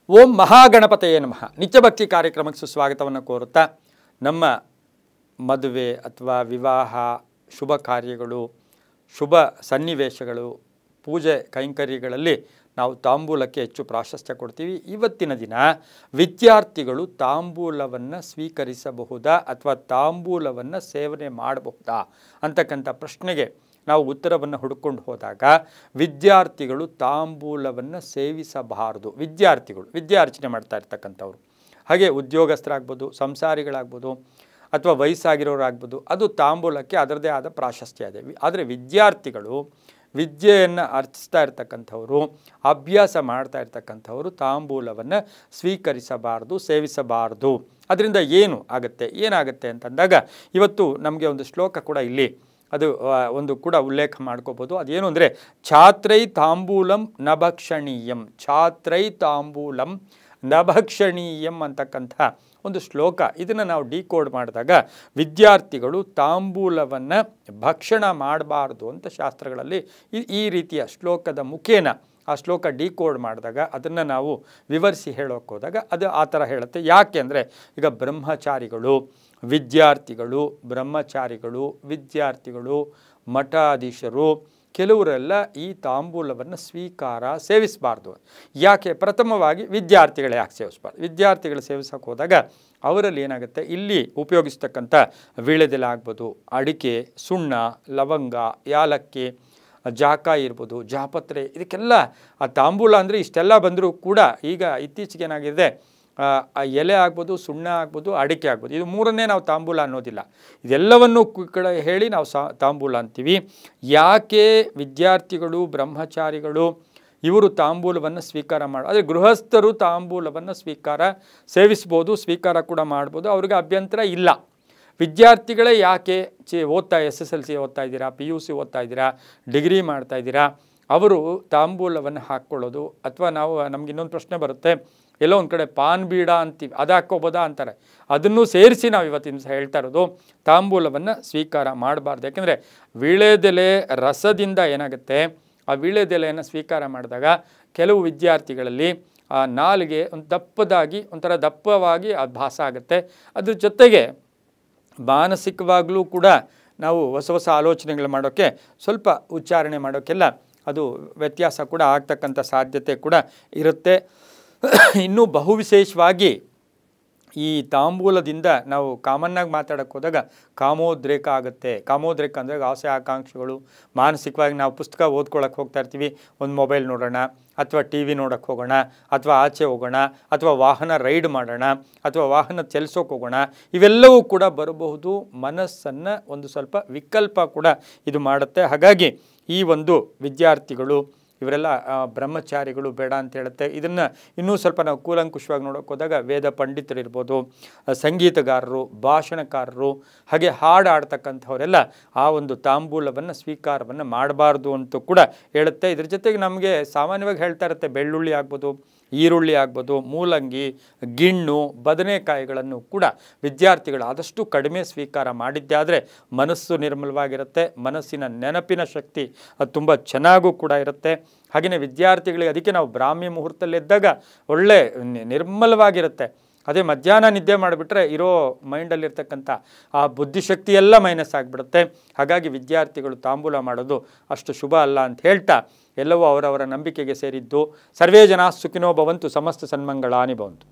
ಓಂ ಮಹಾಗಣಪತಯೇ ನಮಃ. ನಿತ್ಯಭಕ್ತಿ ಕಾರ್ಯಕ್ರಮಕ್ಕೆ ಸುಸ್ವಾಗತವನ್ನು ಕೋರುತ್ತಾ, ನಮ್ಮ ಮದುವೆ ಅಥವಾ ವಿವಾಹ, ಶುಭ ಕಾರ್ಯಗಳು, ಶುಭ ಸನ್ನಿವೇಶಗಳು, ಪೂಜೆ ಕೈಂಕರ್ಯಗಳಲ್ಲಿ ನಾವು ತಾಂಬೂಲಕ್ಕೆ ಹೆಚ್ಚು ಪ್ರಾಶಸ್ತ್ಯ ಕೊಡ್ತೀವಿ. ಇವತ್ತಿನ ದಿನ ವಿದ್ಯಾರ್ಥಿಗಳು ತಾಂಬೂಲವನ್ನು ಸ್ವೀಕರಿಸಬಹುದಾ ಅಥವಾ ತಾಂಬೂಲವನ್ನು ಸೇವನೆ ಮಾಡಬಹುದಾ ಅಂತಕ್ಕಂಥ ಪ್ರಶ್ನೆಗೆ ನಾವು ಉತ್ತರವನ್ನು ಹುಡುಕೊಂಡು ಹೋದಾಗ, ವಿದ್ಯಾರ್ಥಿಗಳು ತಾಂಬೂಲವನ್ನು ಸೇವಿಸಬಾರದು. ವಿದ್ಯಾರ್ಚನೆ ಮಾಡ್ತಾ ಇರ್ತಕ್ಕಂಥವ್ರು, ಹಾಗೆ ಉದ್ಯೋಗಸ್ಥರಾಗ್ಬೋದು, ಸಂಸಾರಿಗಳಾಗ್ಬೋದು, ಅಥವಾ ವಯಸ್ಸಾಗಿರೋರಾಗ್ಬೋದು, ಅದು ತಾಂಬೂಲಕ್ಕೆ ಅದರದೇ ಆದ ಪ್ರಾಶಸ್ತ್ಯ ಇದೆ. ಆದರೆ ವಿದ್ಯಾರ್ಥಿಗಳು ವಿದ್ಯೆಯನ್ನು ಅರ್ಚಿಸ್ತಾ ಇರ್ತಕ್ಕಂಥವರು, ಅಭ್ಯಾಸ ಮಾಡ್ತಾ ಇರ್ತಕ್ಕಂಥವರು ತಾಂಬೂಲವನ್ನು ಸ್ವೀಕರಿಸಬಾರ್ದು, ಸೇವಿಸಬಾರ್ದು. ಅದರಿಂದ ಏನಾಗುತ್ತೆ ಅಂತಂದಾಗ, ಇವತ್ತು ನಮಗೆ ಒಂದು ಶ್ಲೋಕ ಕೂಡ ಇಲ್ಲಿ ಅದು ಒಂದು ಕೂಡ ಉಲ್ಲೇಖ ಮಾಡ್ಕೋಬೋದು. ಅದೇನು ಅಂದರೆ, ಛಾತ್ರೈ ತಾಂಬೂಲಂ ನಭಕ್ಷಣೀಯಂ, ಛಾತ್ರೈ ತಾಂಬೂಲಂ ನಭಕ್ಷಣೀಯಂ ಅಂತಕ್ಕಂಥ ಒಂದು ಶ್ಲೋಕ. ಇದನ್ನು ನಾವು ಡಿಕೋಡ್ ಮಾಡಿದಾಗ, ವಿದ್ಯಾರ್ಥಿಗಳು ತಾಂಬೂಲವನ್ನು ಭಕ್ಷಣ ಮಾಡಬಾರ್ದು ಅಂತ ಶಾಸ್ತ್ರಗಳಲ್ಲಿ ಈ ರೀತಿಯ ಶ್ಲೋಕದ ಮುಖೇನ ಆ ಶ್ಲೋಕ ಡಿಕೋಡ್ ಮಾಡಿದಾಗ, ಅದನ್ನು ನಾವು ವಿವರಿಸಿ ಹೇಳೋಕೆ ಹೋದಾಗ ಅದು ಆ ಥರ ಹೇಳುತ್ತೆ. ಯಾಕೆ ಅಂದರೆ, ಈಗ ವಿದ್ಯಾರ್ಥಿಗಳು, ಮಠಾಧೀಶರು ಕೆಲವರೆಲ್ಲ ಈ ತಾಂಬೂಲವನ್ನು ಸೇವಿಸಬಾರ್ದು. ಯಾಕೆ? ಪ್ರಥಮವಾಗಿ ವಿದ್ಯಾರ್ಥಿಗಳು ಯಾಕೆ ಸೇವಿಸಬಾರ್ದು? ವಿದ್ಯಾರ್ಥಿಗಳು ಸೇವಿಸೋಕೆ ಹೋದಾಗ ಅವರಲ್ಲಿ ಏನಾಗುತ್ತೆ, ಇಲ್ಲಿ ಉಪಯೋಗಿಸ್ತಕ್ಕಂಥ ವೀಳ್ಯದೆಲೆ ಆಗ್ಬೋದು, ಅಡಿಕೆ, ಸುಣ್ಣ, ಲವಂಗ, ಯಾಲಕ್ಕಿ, ಜಾಕಾಯಿ ಇರ್ಬೋದು, ಜಾಪತ್ರೆ, ಇದಕ್ಕೆಲ್ಲ ಆ ತಾಂಬೂಲ ಅಂದರೆ ಇಷ್ಟೆಲ್ಲ ಬಂದರೂ ಕೂಡ ಈಗ ಇತ್ತೀಚೆಗೆ ಏನಾಗಿದೆ, ಎಲೆ ಆಗ್ಬೋದು, ಸುಣ್ಣ ಆಗ್ಬೋದು, ಅಡಿಕೆ ಆಗ್ಬೋದು, ಇದು ಮೂರನ್ನೇ ನಾವು ತಾಂಬೂಲ ಅನ್ನೋದಿಲ್ಲ. ಇದೆಲ್ಲವನ್ನು ಕಡೆ ಹೇಳಿ ನಾವು ತಾಂಬೂಲ ಅಂತೀವಿ. ಯಾಕೆ ವಿದ್ಯಾರ್ಥಿಗಳು, ಬ್ರಹ್ಮಚಾರಿಗಳು ಇವರು ತಾಂಬೂಲವನ್ನು ಸ್ವೀಕಾರ ಆದರೆ ಗೃಹಸ್ಥರು ತಾಂಬೂಲವನ್ನು ಸೇವಿಸ್ಬೋದು, ಸ್ವೀಕಾರ ಕೂಡ ಮಾಡ್ಬೋದು, ಅವ್ರಿಗೆ ಅಭ್ಯಂತರ ಇಲ್ಲ. ವಿದ್ಯಾರ್ಥಿಗಳೇ ಯಾಕೆ SSLC ಓದ್ತಾ ಇದ್ದೀರಾ, PUC ಓದ್ತಾ ಇದ್ದೀರಾ, ಡಿಗ್ರಿ ಮಾಡ್ತಾ ಇದ್ದೀರಾ, ಅವರು ತಾಂಬೂಲವನ್ನು ಹಾಕ್ಕೊಳ್ಳೋದು, ಅಥವಾ ನಮ್ಗೆ ಇನ್ನೊಂದು ಪ್ರಶ್ನೆ ಬರುತ್ತೆ, ಎಲ್ಲೋ ಒಂದು ಕಡೆ ಪಾನ್ ಬೀಡ ಅಂತೀವಿ, ಅದು ಹಾಕ್ಕೋಬೋದಾ ಅಂತಾರೆ. ಅದನ್ನು ಸೇರಿಸಿ ನಾವು ಇವತ್ತಿನ ದಿವಸ ಹೇಳ್ತಾ ಇರೋದು, ತಾಂಬೂಲವನ್ನು ಸ್ವೀಕಾರ ಮಾಡಬಾರ್ದು. ಯಾಕೆಂದರೆ ವೀಳ್ಯದೆಲೆ ರಸದಿಂದ ಏನಾಗುತ್ತೆ, ಆ ವೀಳ್ಯದೆಲೆಯನ್ನು ಸ್ವೀಕಾರ ಮಾಡಿದಾಗ ಕೆಲವು ವಿದ್ಯಾರ್ಥಿಗಳಲ್ಲಿ ಆ ನಾಲಿಗೆ ಒಂಥರ ದಪ್ಪವಾಗಿ ಭಾಸ ಆಗುತ್ತೆ. ಅದ್ರ ಜೊತೆಗೆ ಮಾನಸಿಕವಾಗಲೂ ಕೂಡ ನಾವು ಹೊಸ ಆಲೋಚನೆಗಳು ಮಾಡೋಕ್ಕೆ, ಸ್ವಲ್ಪ ಉಚ್ಚಾರಣೆ ಮಾಡೋಕ್ಕೆಲ್ಲ ಅದು ವ್ಯತ್ಯಾಸ ಕೂಡ ಆಗ್ತಕ್ಕಂಥ ಸಾಧ್ಯತೆ ಕೂಡ ಇರುತ್ತೆ. ಇನ್ನೂ ಬಹುವಿಶೇಷವಾಗಿ ಈ ತಾಂಬೂಲದಿಂದ ನಾವು ಕಾಮನ್ನಾಗಿ ಮಾತಾಡೋಕ್ಕೆ ಹೋದಾಗ ಕಾಮೋದ್ರೇಕ ಆಗುತ್ತೆ. ಕಾಮೋದ್ರೇಕ ಅಂದರೆ ಆಸೆ ಆಕಾಂಕ್ಷೆಗಳು, ಮಾನಸಿಕವಾಗಿ ನಾವು ಪುಸ್ತಕ ಓದ್ಕೊಳ್ಳೋಕೆ ಹೋಗ್ತಾ ಇರ್ತೀವಿ, ಒಂದು ಮೊಬೈಲ್ ನೋಡೋಣ, ಅಥವಾ TV ನೋಡೋಕ್ಕೆ ಹೋಗೋಣ, ಅಥವಾ ಆಚೆ ಹೋಗೋಣ, ಅಥವಾ ವಾಹನ ರೈಡ್ ಮಾಡೋಣ, ಅಥವಾ ವಾಹನ ಚಲಿಸೋಕೆ ಹೋಗೋಣ, ಇವೆಲ್ಲವೂ ಕೂಡ ಬರಬಹುದು. ಮನಸ್ಸನ್ನು ಒಂದು ಸ್ವಲ್ಪ ವಿಕಲ್ಪ ಕೂಡ ಇದು ಮಾಡುತ್ತೆ. ಹಾಗಾಗಿ ಈ ಒಂದು ವಿದ್ಯಾರ್ಥಿಗಳು ಇವರೆಲ್ಲ ಬ್ರಹ್ಮಚಾರಿಗಳು ಬೇಡ ಅಂತ ಹೇಳುತ್ತೆ. ಇದನ್ನು ಇನ್ನೂ ಸ್ವಲ್ಪ ನಾವು ಕೂಲಂಕುಷವಾಗಿ ನೋಡೋಕೆ ಹೋದಾಗ ವೇದ ಪಂಡಿತರಿರ್ಬೋದು, ಸಂಗೀತಗಾರರು, ಭಾಷಣಕಾರರು, ಹಾಗೆ ಹಾಡು ಆಡ್ತಕ್ಕಂಥವರೆಲ್ಲ ಆ ಒಂದು ತಾಂಬೂಲವನ್ನು ಸ್ವೀಕಾರವನ್ನು ಮಾಡಬಾರ್ದು ಅಂತ ಕೂಡ ಹೇಳುತ್ತೆ. ಇದ್ರ ಜೊತೆಗೆ ನಮಗೆ ಸಾಮಾನ್ಯವಾಗಿ ಹೇಳ್ತಾ ಇರುತ್ತೆ, ಬೆಳ್ಳುಳ್ಳಿ ಆಗ್ಬೋದು, ಈರುಳ್ಳಿ ಆಗ್ಬೋದು, ಮೂಲಂಗಿ, ಗಿಣ್ಣು, ಬದನೆಕಾಯಿಗಳನ್ನು ಕೂಡ ವಿದ್ಯಾರ್ಥಿಗಳು ಆದಷ್ಟು ಕಡಿಮೆ ಸ್ವೀಕಾರ ಮಾಡಿದ್ದೆ ಆದರೆ ಮನಸ್ಸು ನಿರ್ಮಲವಾಗಿರುತ್ತೆ, ಮನಸ್ಸಿನ ನೆನಪಿನ ಶಕ್ತಿ ಅದು ತುಂಬ ಚೆನ್ನಾಗೂ ಕೂಡ ಇರುತ್ತೆ. ಹಾಗೆಯೇ ವಿದ್ಯಾರ್ಥಿಗಳಿಗೆ ಅದಕ್ಕೆ ನಾವು ಬ್ರಾಹ್ಮಿ ಮುಹೂರ್ತದಲ್ಲಿದ್ದಾಗ ಒಳ್ಳೆ ನಿರ್ಮಲವಾಗಿರುತ್ತೆ. ಅದೇ ಮಧ್ಯಾಹ್ನ ನಿದ್ದೆ ಮಾಡಿಬಿಟ್ರೆ ಇರೋ ಮೈಂಡಲ್ಲಿರ್ತಕ್ಕಂಥ ಆ ಬುದ್ಧಿಶಕ್ತಿ ಎಲ್ಲ ಮೈನಸ್ ಆಗಿಬಿಡುತ್ತೆ. ಹಾಗಾಗಿ ವಿದ್ಯಾರ್ಥಿಗಳು ತಾಂಬೂಲ ಮಾಡೋದು ಅಷ್ಟು ಶುಭ ಅಲ್ಲ ಅಂತ ಹೇಳ್ತಾ, ಎಲ್ಲವೂ ಅವರವರ ನಂಬಿಕೆಗೆ ಸೇರಿದ್ದು. ಸರ್ವೇ ಜನ ಸುಖಿನೋ ಭವಂತು, ಸಮಸ್ತ ಸನ್ಮಂಗಳಾನಿ ಭವಂತು.